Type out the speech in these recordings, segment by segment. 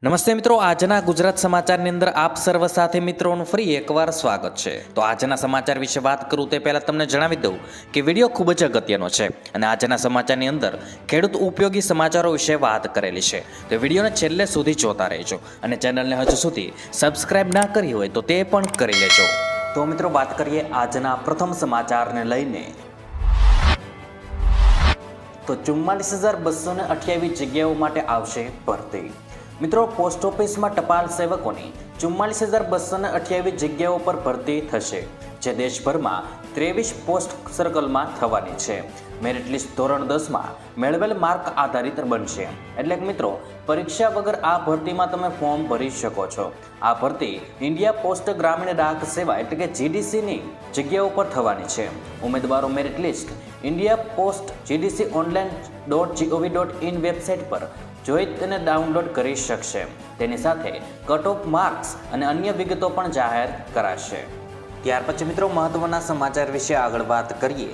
નમસ્તે મિત્રો, આજના ગુજરાત સમાચારની અંદર આપ સર્વ સાથે મિત્રોનું ફરી એકવાર સ્વાગત છે। તો આજના સમાચાર વિશે વાત કરું તે પહેલાં તમને જણાવી દઉં કે વિડીયો ખૂબ જ અગત્યનો છે અને આજના સમાચારની અંદર ખેડૂત ઉપયોગી સમાચારો વિશે વાત કરેલી છે। તો વિડીયોને છેલ્લે સુધી જોતા રહેજો અને ચેનલને હજુ સુધી સબસ્ક્રાઇબ ના કરી હોય તો તે પણ કરી લેજો। તો મિત્રો વાત કરીએ આજના પ્રથમ સમાચારને લઈને। તો 44,228 જગ્યાઓ માટે આવશે ભરતી। મિત્રો, પોસ્ટ ઓફિસમાં ટપાલ સેવકોની 44,228 જગ્યાઓ પર ભરતી થશે, જે દેશભરમાં 23 પોસ્ટ સર્કલમાં થવાની છે। મેરિટ લિસ્ટ ધોરણ 10માં મેળવેલ માર્ક આધારિત બનશે। એટલે કે મિત્રો, પરીક્ષા વગર આ ભરતીમાં તમે ફોર્મ ભરી શકો છો। આ ભરતી ઇન્ડિયા પોસ્ટ ગ્રામીણ ડાક સેવા એટલે કે જીડીસીની જગ્યાઓ પર થવાની છે। ઉમેદવારો merit list India post GDC online.gov.in website પર જોઈ તેને ડાઉનલોડ કરી શકશે। તેની સાથે કટ ઓફ માર્ક્સ અને અન્ય વિગતો પણ જાહેર કરાશે। ત્યાર પછી મિત્રો મહત્વના સમાચાર વિશે આગળ વાત કરીએ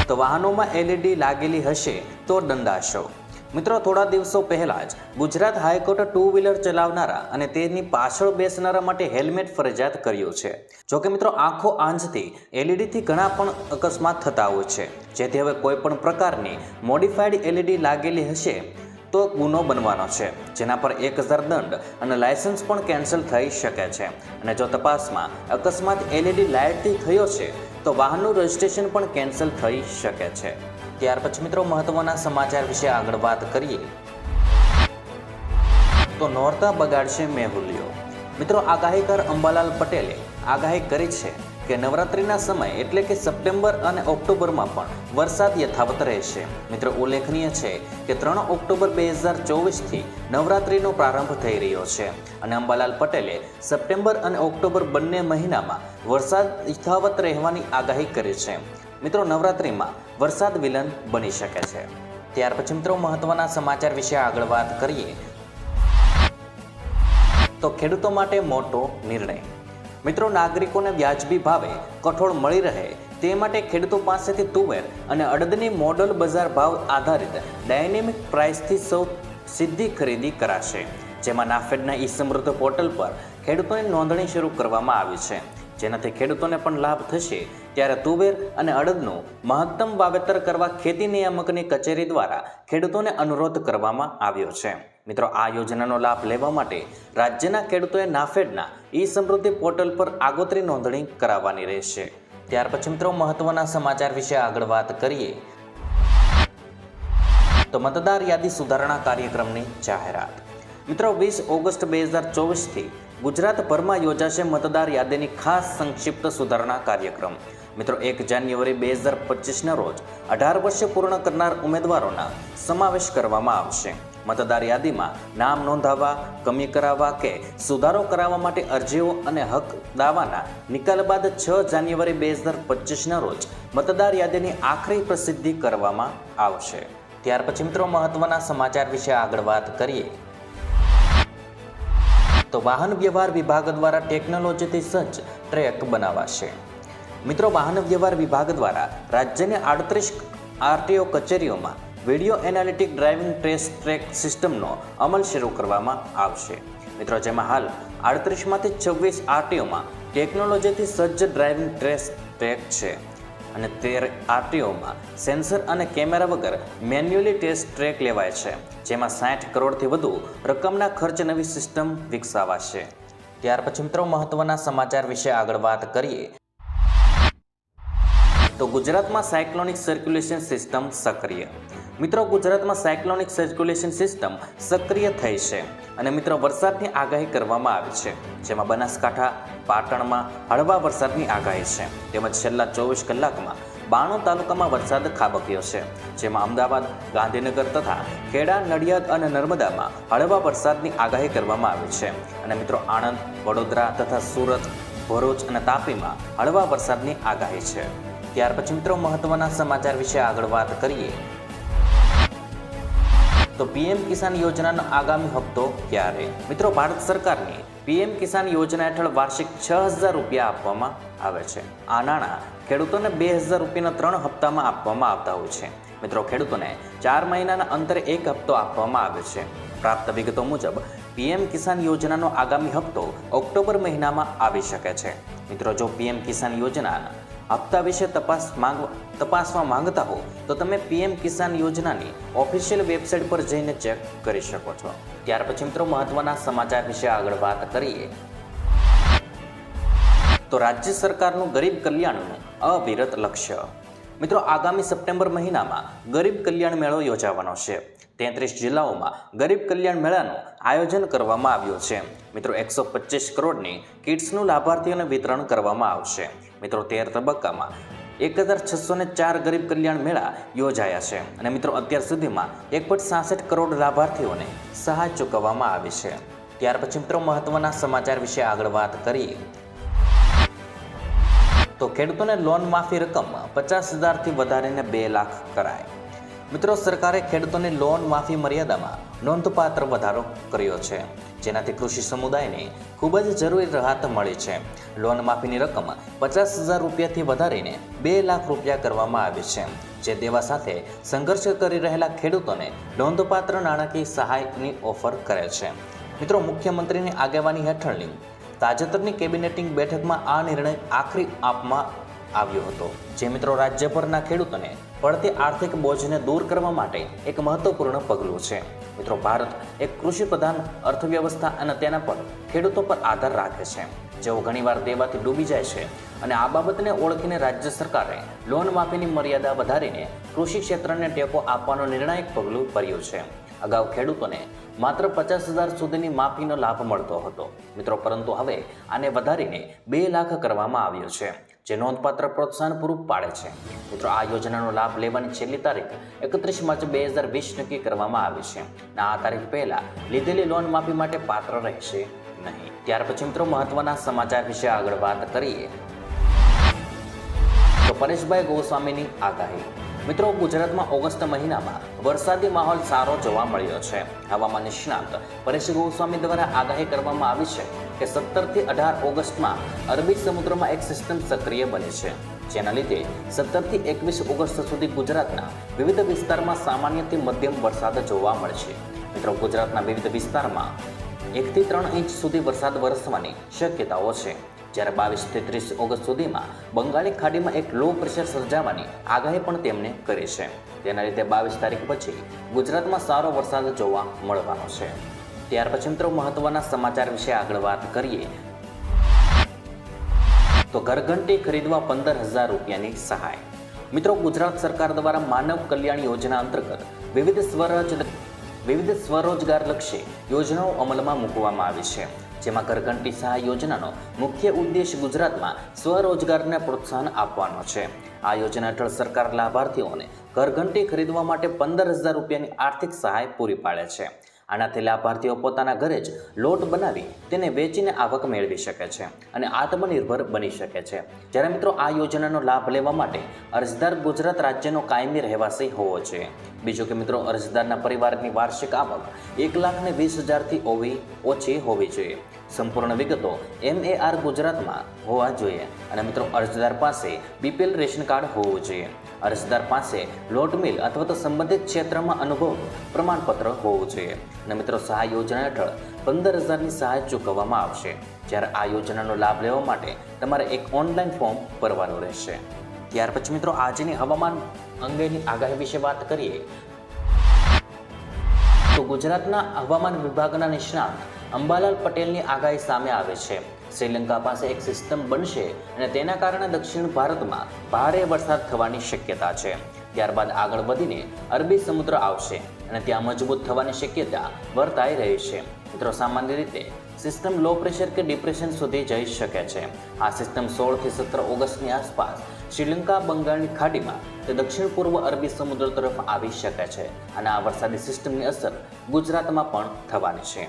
તો વાહનોમાં એલઈડી લાગેલી હશે તો દંડાશો। મિત્રો, થોડા દિવસો પહેલાં જ ગુજરાત હાઈકોર્ટે ટુ વ્હીલર ચલાવનારા અને તેની પાછળ બેસનારા માટે હેલ્મેટ ફરજિયાત કર્યું છે। જોકે મિત્રો, આંખો આંજથી એલઈડીથી ઘણા પણ અકસ્માત થતા હોય છે, જેથી હવે કોઈ પણ પ્રકારની મોડિફાઈડ એલઈડી લાગેલી હશે તો ગુનો બનવાનો છે, જેના પર 1,000 દંડ અને લાયસન્સ પણ કેન્સલ થઈ શકે છે। અને જો તપાસમાં અકસ્માત એલઈડી લાઇટથી થયો છે તો વાહનનું રજિસ્ટ્રેશન પણ કેન્સલ થઈ શકે છે। ત્યાર પછી મિત્રો મહત્વના સમાચાર વિશે આગળ વાત કરીએ તો નોરતા બગાડશે મેહુલિયો। મિત્રો, આગાહીકાર અંબાલાલ પટેલે આગાહી કરી છે કે નવરાત્રિના સમય એટલે કે સપ્ટેમ્બર અને ઓક્ટોબરમાં પણ વરસાદ યથાવત રહેશે। મિત્રો, ઉલ્લેખનીય છે કે 3 ઓક્ટોબર 2024થી નવરાત્રિનો પ્રારંભ થઈ રહ્યો છે અને અંબાલાલ પટેલે સપ્ટેમ્બર અને ઓક્ટોબર બંને મહિનામાં વરસાદ યથાવત રહેવાની આગાહી કરી છે। મિત્રો, નવરાત્રિમાં વરસાદ વિલન બની શકે છે। ત્યાર પછી મિત્રો મહત્વના સમાચાર વિશે આગળ વાત કરીએ તો ખેડૂતો માટે મોટો નિર્ણય। મિત્રો, નાગરિકોને વ્યાજબી ભાવે કઠોળ મળી રહે તે માટે ખેડૂતો પાસેથી તુવેર અને અડદની મોડલ બજાર ભાવ આધારિત ડાયનેમિક પ્રાઇસથી સીધી ખરીદી કરાશે, જેમાં નાફેડના ઈ સમૃદ્ધ પોર્ટલ પર ખેડૂતોની નોંધણી શરૂ કરવામાં આવી છે, જેનાથી ખેડૂતોને પણ લાભ થશે। ત્યારે તુવેર અને અડદનું મહત્તમ વાવેતર કરવા ખેતી નિયામકની કચેરી દ્વારા ખેડૂતોને અનુરોધ કરવામાં આવ્યો છે। મિત્રો, આ યોજનાનો લાભ લેવા માટે રાજ્યના ખેડૂતોએ નાફેડના ઈ સમૃદ્ધિ પોર્ટલ પર આગોતરી નોંધણી કરાવવાની રહેશે। ત્યાર પછી મિત્રો મહત્વના સમાચાર વિશે આગળ વાત કરીએ તો મતદાર યાદી સુધારણા કાર્યક્રમની જાહેરાત। મિત્રો, 20 ઓગસ્ટ 2024થી ગુજરાતભરમાં યોજાશે મતદાર યાદીની ખાસ સંક્ષિપ્ત સુધારણા કાર્યક્રમ। મિત્રો, 1 જાન્યુઆરી 2025ના રોજ 18 વર્ષે પૂર્ણ કરનાર ઉમેદવારોના સમાવેશ કરવામાં આવશે। મતદાર યાદીમાં નામ નોંધાવવા, કમી કરાવવા કે સુધારો કરાવવા માટે અરજીઓ અને હક દાવાના નિકાલ બાદ 6 જાન્યુઆરી 2025ના રોજ મતદાર યાદીની આખરી પ્રસિદ્ધિ કરવામાં આવશે। ત્યાર પછી મિત્રો મહત્વના સમાચાર વિશે આગળ વાત કરીએ તો વાહન વ્યવહાર વિભાગ દ્વારા ટેકનોલોજીથી સજ્જ ટ્રેક બનાવાશે। મિત્રો, વાહન વ્યવહાર વિભાગ દ્વારા રાજ્યની 38 આરટીઓ કચેરીઓમાં વિડીયો એનાલિટિક ડ્રાઇવિંગ ટ્રેક સિસ્ટમનો અમલ શરૂ કરવામાં આવશે। મિત્રો, જેમાં હાલ 38માંથી 26 આરટીઓમાં ટેકનોલોજીથી સજ્જ ડ્રાઇવિંગ ટ્રેક છે અને 13 આરટીઓમાં સેન્સર અને કેમેરા વગર મેન્યુઅલી ટેસ્ટ ટ્રેક લેવાય છે, જેમાં 60 કરોડથી વધુ રકમના ખર્ચ નવી સિસ્ટમ વિકસાવાશે। ત્યાર પછી મિત્રો મહત્વના સમાચાર વિશે આગળ વાત કરીએ તો ગુજરાતમાં સાયક્લોનિક સર્ક્યુલેશન સિસ્ટમ સક્રિય। મિત્રો, ગુજરાતમાં સાયક્લોનિક સર્ક્યુલેશન સિસ્ટમ સક્રિય થઈ છે અને મિત્રો વરસાદની આગાહી કરવામાં આવી છે, જેમાં બનાસકાંઠા, પાટણમાં હળવા વરસાદની આગાહી છે, તેમજ છેલ્લા 24 કલાકમાં 92 તાલુકામાં વરસાદ ખાબક્યો છે, જેમાં અમદાવાદ, ગાંધીનગર તથા ખેડા, નડિયાદ અને નર્મદામાં હળવા વરસાદની આગાહી કરવામાં આવી છે અને મિત્રો આણંદ, વડોદરા તથા સુરત, ભરૂચ અને તાપીમાં હળવા વરસાદની આગાહી છે। ત્યાર પછી મિત્રો મહત્વના સમાચાર વિશે આગળ વાત કરીએ તો પીએમ કિસાન યોજનાનો આગામી હપ્તો ક્યારે? મિત્રો, ભારત સરકારની પીએમ કિસાન યોજના હેઠળ વાર્ષિક 6,000 રૂપિયા આપવામાં આવે છે। આ નાણાં ખેડૂતોને 2,000 રૂપિયાના 3 હપ્તામાં આપવામાં આવતા હોય છે। મિત્રો, ખેડૂતોને 4 મહિનાના અંતરે એક હપ્તો આપવામાં આવે છે. પ્રાપ્ત વિગતો મુજબ પીએમ કિસાન યોજનાનો આગામી હપ્તો ઓક્ટોબર મહિનામાં આવી શકે છે. મિત્રો, જો પીએમ કિસાન યોજનાના હપ્તા વિશે તપાસવા માંગતા હો તો તમે પીએમ કિસાન યોજનાની ઓફિશિયલ વેબસાઇટ પર જઈને ચેક કરી શકો છો. ત્યાર પછી મિત્રો મહત્વના સમાચાર વિશે આગળ વાત કરીએ તો રાજ્ય સરકારનું ગરીબ કલ્યાણનું અવિરત લક્ષ્ય. મિત્રો, આગામી સપ્ટેમ્બર મહિનામાં ગરીબ કલ્યાણ મેળો યોજાવાનો છે. 33 જિલ્લાઓમાં ગરીબ કલ્યાણ મેળાનું આયોજન કરવામાં આવ્યું છે. મિત્રો, 125 કરોડની કિટ્સનું લાભાર્થીઓને વિતરણ કરવામાં આવશે. મિત્રો, 13 તબક્કામાં 1604 ગરીબ કલ્યાણ મેળા યોજાયા છે અને મિત્રો અત્યાર સુધીમાં 1.66 કરોડ લાભાર્થીઓને સહાય ચૂકવવામાં આવી છે. ત્યાર પછી મિત્રો મહત્વના સમાચાર વિશે આગળ વાત કરીએ તો ખેડૂતોને લોન માફી રકમ 50,000થી વધારીને 2 લાખ કરાય. મિત્રો, સરકારે ખેડૂતોની લોન માફી મર્યાદામાં નોંધપાત્ર વધારો કર્યો છે, જેનાથી કૃષિ સમુદાયને ખૂબ જ જરૂરી રાહત મળી છે. લોન માફીની રકમ 50,000 રૂપિયાથી વધારીને 2 લાખ રૂપિયા કરવામાં આવી છે, જે દેવા સાથે સંઘર્ષ કરી રહેલા ખેડૂતોને નોંધપાત્ર નાણાકીય સહાયની ઓફર કરે છે. મિત્રો, મુખ્યમંત્રીની આગેવાની હેઠળની તાજેતરની કેબિનેટિંગ બેઠકમાં આ નિર્ણય આખરી આપવામાં આવ્યો હતો, જે મિત્રો રાજ્યભરના ખેડૂતોને પડતી આર્થિક બોજને દૂર કરવા માટે એક મહત્વપૂર્ણ પગલું છે. મિત્રો, ભારત એક કૃષિ પ્રધાન અર્થવ્યવસ્થા અને તેના પર ખેડૂતો પર આધાર રાખે છે, જેઓ ઘણીવાર દેવાથી ડૂબી જાય છે અને આ બાબતને ઓળખીને રાજ્ય સરકારે લોન માફીની મર્યાદા વધારીને કૃષિ ક્ષેત્રને ટેકો આપવાનો નિર્ણાયક પગલું ભર્યું છે. અગાઉ ખેડૂતોને માત્ર 50,000 સુધીની માફીનો લાભ મળતો હતો મિત્રો, પરંતુ હવે આને વધારીને 2 લાખ કરવામાં આવ્યો છે, જે નોંધપાત્ર પ્રોત્સાહન પૂરું પાડે છે. મિત્રો, આ યોજનાનો લાભ લેવાની છેલ્લી તારીખ 31 માર્ચ 2020 નક્કી કરવામાં આવી છે અને આ તારીખ પહેલા લીધેલી લોન માફી માટે પાત્ર રહેશે નહીં. ત્યાર પછી મિત્રો મહત્વના સમાચાર વિશે આગળ વાત કરીએ તો પરેશભાઈ ગોસ્વામીની આગાહી. મિત્રો, ગુજરાતમાં ઓગસ્ટ મહિનામાં વરસાદી માહોલ સારો જોવા મળ્યો છે. હવામાન નિષ્ણાત પરેશ ગોસ્વામી દ્વારા આગાહી કરવામાં આવી છે કે 17થી 18 ઓગસ્ટમાં અરબી સમુદ્રમાં એક સિસ્ટમ સક્રિય બને છે, જેના લીધે 17થી 21 ઓગસ્ટ સુધી ગુજરાતના વિવિધ વિસ્તારમાં સામાન્યથી મધ્યમ વરસાદ જોવા મળશે. મિત્રો, ગુજરાતના વિવિધ વિસ્તારમાં 1 થી 3 ઇંચ સુધી વરસાદ વરસવાની શક્યતાઓ છે, જ્યારે 22થી 30 ઓગસ્ટ સુધીમાં બંગાળી ખાડીમાં એક લો પ્રેશર સર્જાવાની આગાહી પણ તેમણે કરી છે. તેના લીધે 22 તારીખ પછી ગુજરાતમાં સારો વરસાદ જોવા મળવાનો છે. ત્યાર પછી મિત્રો મહત્વના સમાચાર વિશે આગળ વાત કરીએ તો ઘરઘંટી ખરીદવા 15,000 રૂપિયાની સહાય. મિત્રો, ગુજરાત સરકાર દ્વારા માનવ કલ્યાણ યોજના અંતર્ગત વિવિધ સ્વરોજગારલક્ષી યોજનાઓ અમલમાં મૂકવામાં આવી છે, જેમાં ઘરઘંટી સહાય યોજનાનો મુખ્ય ઉદ્દેશ ગુજરાતમાં સ્વરોજગારને પ્રોત્સાહન આપવાનો છે. આ યોજના હેઠળ સરકાર લાભાર્થીઓને ઘરઘંટી ખરીદવા માટે 15,000 રૂપિયાની આર્થિક સહાય પૂરી પાડે છે. આનાથી લાભાર્થીઓ પોતાના ઘરે જ લોટ બનાવી તેને વેચીને આવક મેળવી શકે છે અને આત્મનિર્ભર બની શકે છે. જ્યારે મિત્રો આ યોજનાનો લાભ લેવા માટે અરજદાર ગુજરાત રાજ્યનો કાયમી રહેવાસી હોવો જોઈએ. બીજું કે મિત્રો અરજદારના પરિવારની વાર્ષિક આવક 1,20,000થી ઓછી હોવી જોઈએ. સંપૂર્ણ વિગતો MAR ગુજરાતમાં હોવા જોઈએ અને મિત્રો અરજદાર પાસે BPL રેશન કાર્ડ હોવું જોઈએ. અરજદાર પાસે લોટ મિલ અથવા તો સંબંધિત ક્ષેત્રમાં અનુભવ પ્રમાણપત્ર હોવું જોઈએ. અને મિત્રો સહાય યોજના હેઠળ 15,000ની સહાય ચૂકવવામાં આવશે. જ્યારે આ યોજનાનો લાભ લેવા માટે તમારે એક ઓનલાઈન ફોર્મ ભરવાનું રહેશે. ત્યાર પછી મિત્રો આજની હવામાન અંગેની આગાહી વિશે વાત કરીએ તો ગુજરાતના હવામાન વિભાગના નિષ્ણાત અંબાલાલ પટેલની આગાહી સામે આવે છે. શ્રીલંકા પાસે એક સિસ્ટમ બનશે અને તેના કારણે દક્ષિણ ભારતમાં ભારે વરસાદ થવાની શક્યતા છે. ત્યારબાદ આગળ વધીને અરબી સમુદ્ર આવશે અને ત્યાં મજબૂત થવાની શક્યતા વર્તાઈ રહી છે. મિત્રો સામાન્ય રીતે સિસ્ટમ લો પ્રેશર કે ડિપ્રેશન સુધી જઈ શકે છે. આ સિસ્ટમ 16થી 17 ઓગસ્ટની આસપાસ શ્રીલંકા બંગાળની ખાડીમાં તે દક્ષિણ પૂર્વ અરબી સમુદ્ર તરફ આવી શકે છે અને આ વરસાદી સિસ્ટમની અસર ગુજરાતમાં પણ થવાની છે.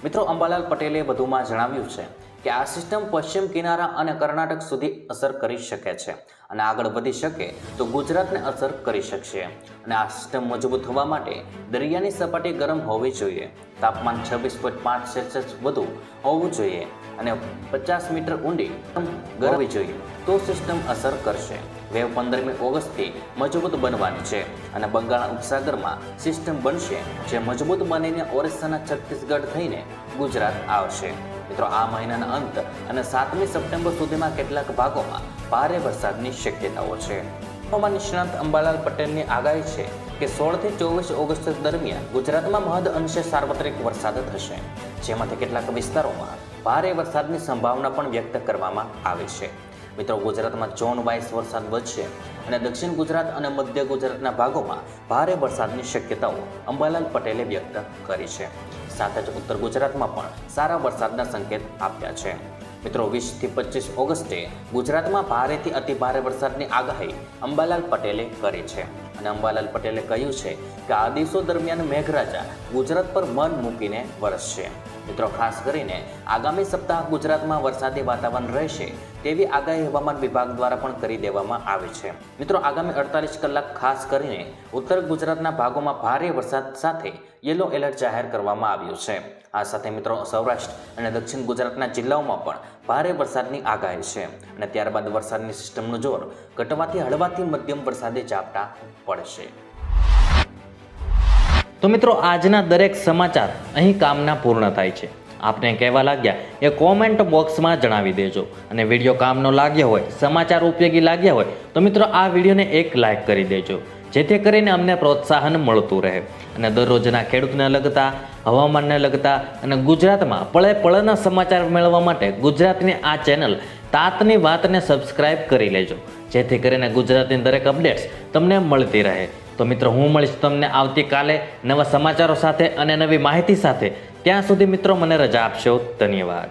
મિત્રો અંબાલાલ પટેલે વધુમાં જણાવ્યું છે કે આ સિસ્ટમ પશ્ચિમ કિનારા અને કર્ણાટક સુધી અસર કરી શકે છે અને આગળ વધી શકે તો ગુજરાતને અસર કરી શકશે. અને આ સિસ્ટમ મજબૂત થવા માટે દરિયાની સપાટી ગરમ હોવી જોઈએ. તાપમાન 26.5 સેલ્સિયસ વધુ હોવું જોઈએ અને 50 મીટર ઊંડી ગરવી જોઈએ તો સિસ્ટમ અસર કરશે. વેવ 15મી ઓગસ્ટથી મજબૂત બનવાની છે અને બંગાળના ઉપસાગરમાં સિસ્ટમ બનશે જે મજબૂત બનીને ઓરિસ્સાના છત્તીસગઢ થઈને ગુજરાત આવશે. મિત્રો, આ મહિનાના અંત અને 7મી સપ્ટેમ્બર સુધીમાં કેટલાક ભાગોમાં ભારે વરસાદની શક્યતાઓ છે. હવામાન નિષ્ણાત અંબાલાલ પટેલની આગાહી છે કે 16 થી 24 ઓગસ્ટ દરમિયાન ગુજરાતમાં મહદ અંશે સાર્વત્રિક વરસાદ થશે, જેમાંથી કેટલાક વિસ્તારોમાં ભારે વરસાદની સંભાવના પણ વ્યક્ત કરવામાં આવી છે. મિત્રો, ગુજરાતમાં ઝોન વાઇઝ વરસાદ વધશે અને દક્ષિણ ગુજરાત અને મધ્ય ગુજરાતના ભાગોમાં ભારે વરસાદની શક્યતાઓ અંબાલાલ પટેલે વ્યક્ત કરી છે. સાથે જ ઉત્તર ગુજરાતમાં પણ સારા વરસાદના સંકેત આપ્યા છે. મિત્રો, 20 થી 25 ઓગસ્ટે ગુજરાતમાં ભારેથી અતિ ભારે વરસાદની આગાહી અંબાલાલ પટેલે કરી છે અને અંબાલાલ પટેલે કહ્યું છે કે આ દિવસો દરમિયાન મેઘરાજા ગુજરાત પર મન મૂકીને વરસશે. મિત્રો, ખાસ કરીને આગામી સપ્તાહ ગુજરાતમાં વરસાદી વાતાવરણ રહેશે તેવી આગાહી હવામાન વિભાગ દ્વારા પણ કરી દેવામાં આવી છે. મિત્રો, આગામી 48 કલાક ખાસ કરીને ઉત્તર ગુજરાતના ભાગોમાં ભારે વરસાદ સાથે યલો એલર્ટ જાહેર કરવામાં આવ્યું છે. આ સાથે મિત્રો સૌરાષ્ટ્ર અને દક્ષિણ ગુજરાતના જિલ્લાઓમાં પણ ભારે વરસાદની આગાહી છે અને ત્યારબાદ વરસાદની સિસ્ટમનું જોર ઘટવાથી હળવાથી મધ્યમ વરસાદી ઝાપટા પડશે. તો મિત્રો, આજના દરેક સમાચાર અહીં કામના પૂર્ણ થાય છે. આપને કહેવા લાગ્યા એ કોમેન્ટ બોક્સમાં જણાવી દેજો અને વિડીયો કામનો લાગ્યો હોય, સમાચાર ઉપયોગી લાગ્યા હોય તો મિત્રો આ વિડીયોને એક લાઇક કરી દેજો, જેથી કરીને અમને પ્રોત્સાહન મળતું રહે અને દરરોજના ખેડૂતને લગતા, હવામાનને લગતા અને ગુજરાતમાં પળે પળના સમાચાર મેળવવા માટે ગુજરાતની આ ચેનલ તાતની વાતને સબસ્ક્રાઇબ કરી લેજો, જેથી કરીને ગુજરાતની દરેક અપડેટ્સ તમને મળતી રહે. તો મિત્રો, હું મળીશ તમને આવતીકાલે નવા સમાચારો સાથે અને નવી માહિતી સાથે. ત્યાં સુધી મિત્રો મને રજા આપશો. ધન્યવાદ.